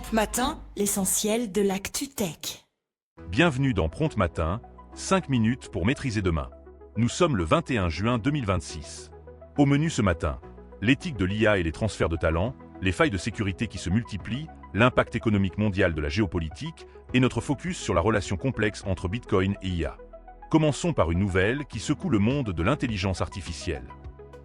Prompt Matin, l'essentiel de l'actu tech. Bienvenue dans Prompt Matin, 5 minutes pour maîtriser demain. Nous sommes le 21 juin 2026. Au menu ce matin, l'éthique de l'IA et les transferts de talents, les failles de sécurité qui se multiplient, l'impact économique mondial de la géopolitique et notre focus sur la relation complexe entre Bitcoin et IA. Commençons par une nouvelle qui secoue le monde de l'intelligence artificielle.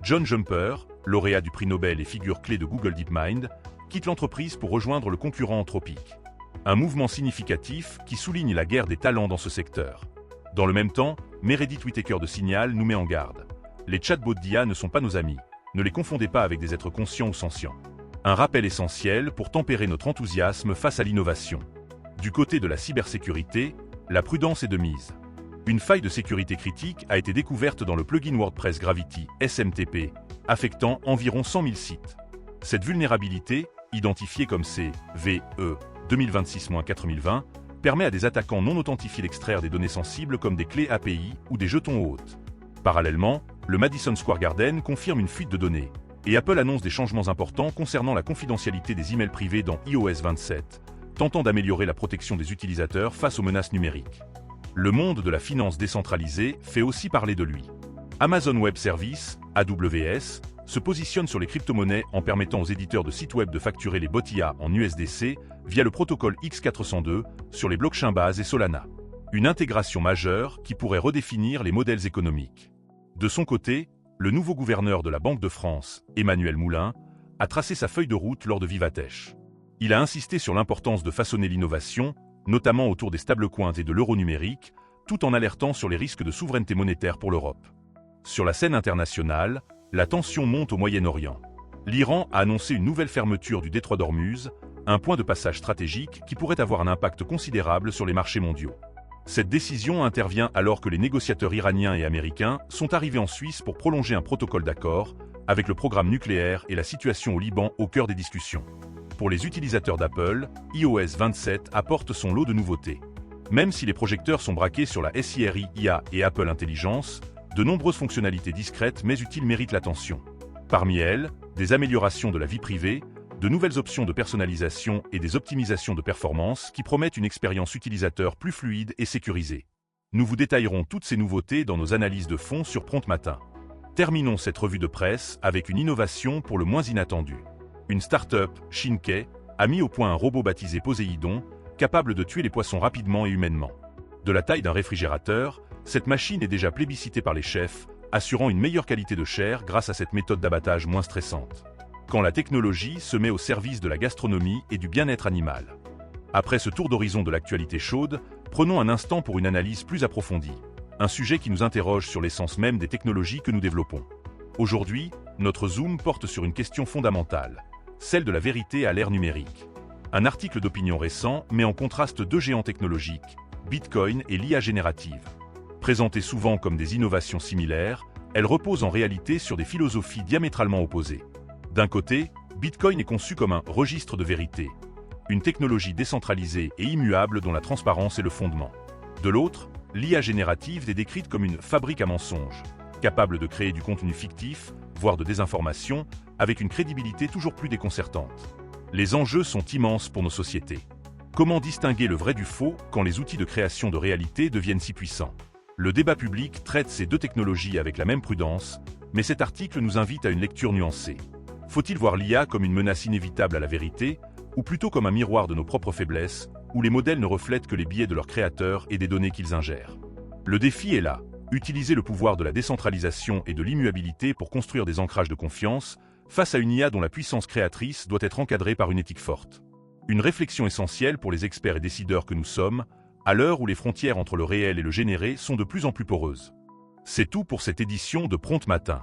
John Jumper, lauréat du prix Nobel et figure clé de Google DeepMind, quitte l'entreprise pour rejoindre le concurrent Anthropic. Un mouvement significatif qui souligne la guerre des talents dans ce secteur. Dans le même temps, Meredith Whittaker de Signal nous met en garde. Les chatbots d'IA ne sont pas nos amis, ne les confondez pas avec des êtres conscients ou sentients. Un rappel essentiel pour tempérer notre enthousiasme face à l'innovation. Du côté de la cybersécurité, la prudence est de mise. Une faille de sécurité critique a été découverte dans le plugin WordPress Gravity SMTP, affectant environ 100 000 sites. Cette vulnérabilité, identifiée comme CVE 2026-4020, permet à des attaquants non authentifiés d'extraire des données sensibles comme des clés API ou des jetons hôtes. Parallèlement, le Madison Square Garden confirme une fuite de données, et Apple annonce des changements importants concernant la confidentialité des emails privés dans iOS 27, tentant d'améliorer la protection des utilisateurs face aux menaces numériques. Le monde de la finance décentralisée fait aussi parler de lui. Amazon Web Services, AWS, se positionne sur les crypto-monnaies en permettant aux éditeurs de sites web de facturer les bots IA en USDC via le protocole X402 sur les blockchains Base et Solana. Une intégration majeure qui pourrait redéfinir les modèles économiques. De son côté, le nouveau gouverneur de la Banque de France, Emmanuel Moulin, a tracé sa feuille de route lors de Vivatech. Il a insisté sur l'importance de façonner l'innovation, notamment autour des stablecoins et de l'euro numérique, tout en alertant sur les risques de souveraineté monétaire pour l'Europe. Sur la scène internationale, la tension monte au Moyen-Orient. L'Iran a annoncé une nouvelle fermeture du détroit d'Ormuz, un point de passage stratégique qui pourrait avoir un impact considérable sur les marchés mondiaux. Cette décision intervient alors que les négociateurs iraniens et américains sont arrivés en Suisse pour prolonger un protocole d'accord, avec le programme nucléaire et la situation au Liban au cœur des discussions. Pour les utilisateurs d'Apple, iOS 27 apporte son lot de nouveautés. Même si les projecteurs sont braqués sur la SIRI IA et Apple Intelligence, de nombreuses fonctionnalités discrètes mais utiles méritent l'attention. Parmi elles, des améliorations de la vie privée, de nouvelles options de personnalisation et des optimisations de performance qui promettent une expérience utilisateur plus fluide et sécurisée. Nous vous détaillerons toutes ces nouveautés dans nos analyses de fond sur Prompt Matin. Terminons cette revue de presse avec une innovation pour le moins inattendue. Une start-up, Shinkai, a mis au point un robot baptisé Poséidon, capable de tuer les poissons rapidement et humainement. De la taille d'un réfrigérateur, cette machine est déjà plébiscitée par les chefs, assurant une meilleure qualité de chair grâce à cette méthode d'abattage moins stressante. Quand la technologie se met au service de la gastronomie et du bien-être animal. Après ce tour d'horizon de l'actualité chaude, prenons un instant pour une analyse plus approfondie. Un sujet qui nous interroge sur l'essence même des technologies que nous développons. Aujourd'hui, notre zoom porte sur une question fondamentale, celle de la vérité à l'ère numérique. Un article d'opinion récent met en contraste deux géants technologiques, Bitcoin et l'IA générative. Présentées souvent comme des innovations similaires, elles reposent en réalité sur des philosophies diamétralement opposées. D'un côté, Bitcoin est conçu comme un registre de vérité, une technologie décentralisée et immuable dont la transparence est le fondement. De l'autre, l'IA générative est décrite comme une fabrique à mensonges, capable de créer du contenu fictif, voire de désinformation, avec une crédibilité toujours plus déconcertante. Les enjeux sont immenses pour nos sociétés. Comment distinguer le vrai du faux quand les outils de création de réalité deviennent si puissants ? Le débat public traite ces deux technologies avec la même prudence, mais cet article nous invite à une lecture nuancée. Faut-il voir l'IA comme une menace inévitable à la vérité, ou plutôt comme un miroir de nos propres faiblesses, où les modèles ne reflètent que les biais de leurs créateurs et des données qu'ils ingèrent? Le défi est là, utiliser le pouvoir de la décentralisation et de l'immuabilité pour construire des ancrages de confiance, face à une IA dont la puissance créatrice doit être encadrée par une éthique forte. Une réflexion essentielle pour les experts et décideurs que nous sommes, à l'heure où les frontières entre le réel et le généré sont de plus en plus poreuses. C'est tout pour cette édition de Prompt Matin.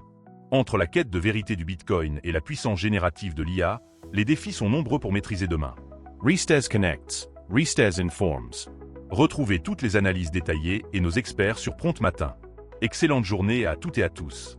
Entre la quête de vérité du Bitcoin et la puissance générative de l'IA, les défis sont nombreux pour maîtriser demain. Restez Connects, Restez Informs. Retrouvez toutes les analyses détaillées et nos experts sur Prompt Matin. Excellente journée à toutes et à tous.